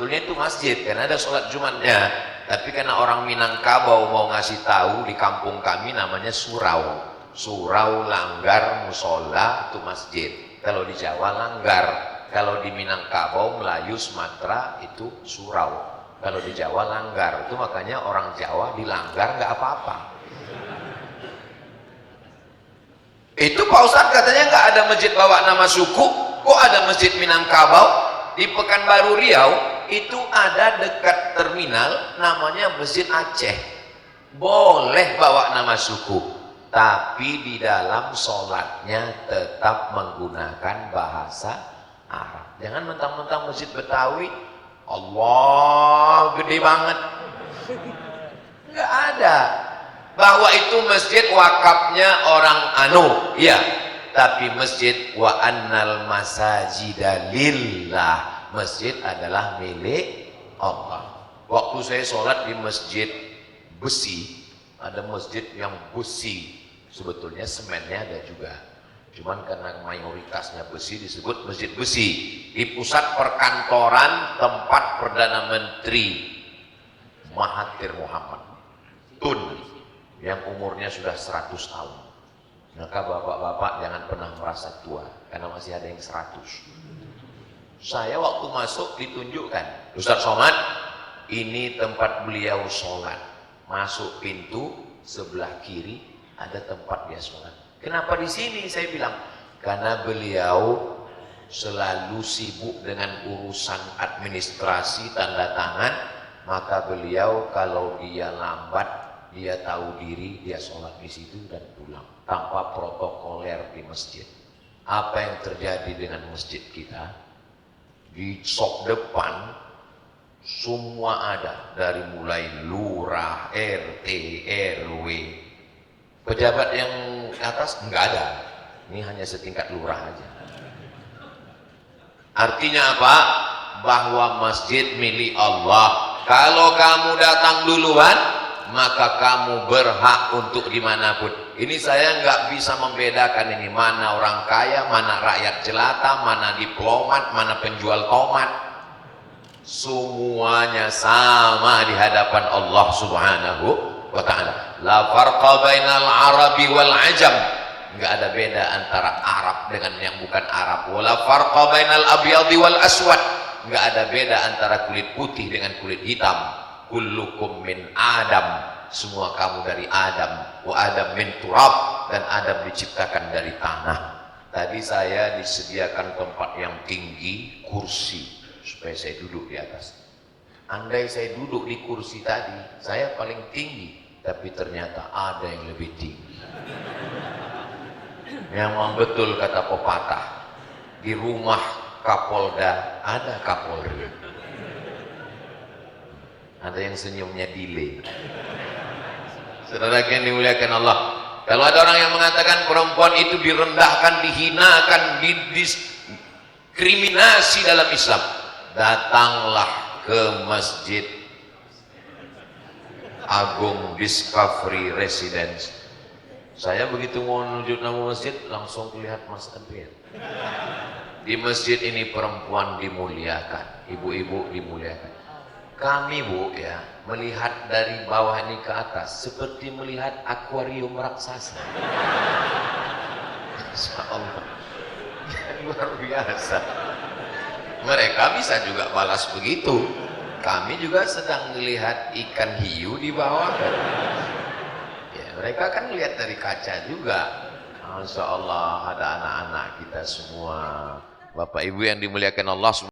Sebetulnya itu masjid, karena ada sholat Jumatnya. Tapi karena orang Minangkabau mau ngasih tahu, di kampung kami namanya surau. Surau, langgar, musola, itu masjid. Kalau di Jawa langgar. Kalau di Minangkabau, Melayu, Sumatera itu surau. Kalau di Jawa langgar. Itu makanya orang Jawa di langgar nggak apa-apa. Itu Pak Ustadz katanya nggak ada masjid bawa nama suku. Kok ada masjid Minangkabau? Di Pekanbaru Riau itu ada dekat terminal namanya Masjid Aceh. Boleh bawa nama suku, tapi di dalam sholatnya tetap menggunakan bahasa Arab. Jangan mentang-mentang Masjid Betawi, Allah gede banget. Nggak ada. Bahwa itu masjid wakafnya orang anu, iya. Tapi masjid wa annal masajida lillah. Masjid adalah milik Allah. Waktu saya sholat di masjid besi, ada masjid yang besi, sebetulnya semennya ada juga. Cuman karena mayoritasnya besi disebut masjid besi. Di pusat perkantoran tempat Perdana Menteri Mahathir Muhammad Tun, yang umurnya sudah 100 tahun. Maka bapak-bapak jangan pernah merasa tua, karena masih ada yang 100. Saya waktu masuk ditunjukkan, Ustaz Somad, ini tempat beliau sholat. Masuk pintu sebelah kiri ada tempat dia sholat. Kenapa di sini? Saya bilang, karena beliau selalu sibuk dengan urusan administrasi tanda tangan. Maka beliau kalau dia lambat, dia tahu diri, dia sholat di situ dan pulang tanpa protokoler di masjid. Apa yang terjadi dengan masjid kita? Di sop depan semua ada, dari mulai lurah, RT, RW, pejabat yang atas enggak ada. Ini hanya setingkat lurah aja. Artinya apa? Bahwa masjid milik Allah. Kalau kamu datang duluan, maka kamu berhak untuk dimanapun. Ini saya nggak bisa membedakan ini mana orang kaya, mana rakyat jelata, mana diplomat, mana penjual tomat. Semuanya sama di hadapan Allah Subhanahu wa ta'ala. La farqa bainal Arabi wal Ajam. Nggak ada beda antara Arab dengan yang bukan Arab. Wala farqa bainal abyadi wal aswad. Nggak ada beda antara kulit putih dengan kulit hitam. Kullukum min Adam. Semua kamu dari Adam. Wa Adam min turab. Dan Adam diciptakan dari tanah. Tadi saya disediakan tempat yang tinggi, kursi, supaya saya duduk di atas. Andai saya duduk di kursi tadi, saya paling tinggi, tapi ternyata ada yang lebih tinggi. Memang betul kata pepatah, di rumah Kapolda ada Kapolri. Ada yang senyumnya delay. Saudara yang dimuliakan Allah, kalau ada orang yang mengatakan perempuan itu direndahkan, dihinakan, didiskriminasi dalam Islam, datanglah ke Masjid Agung Discovery Residence. Saya begitu mau menunjuk nama masjid, langsung lihat Mas Adrian. Di masjid ini perempuan dimuliakan, ibu-ibu dimuliakan. Kami Bu ya, melihat dari bawah ini ke atas seperti melihat akuarium raksasa. Insyaallah. Luar biasa. Mereka bisa juga balas begitu. Kami juga sedang melihat ikan hiu di bawah. Ya, mereka kan lihat dari kaca juga. Masya Allah, ada anak-anak kita semua. Bapak Ibu yang dimuliakan Allah.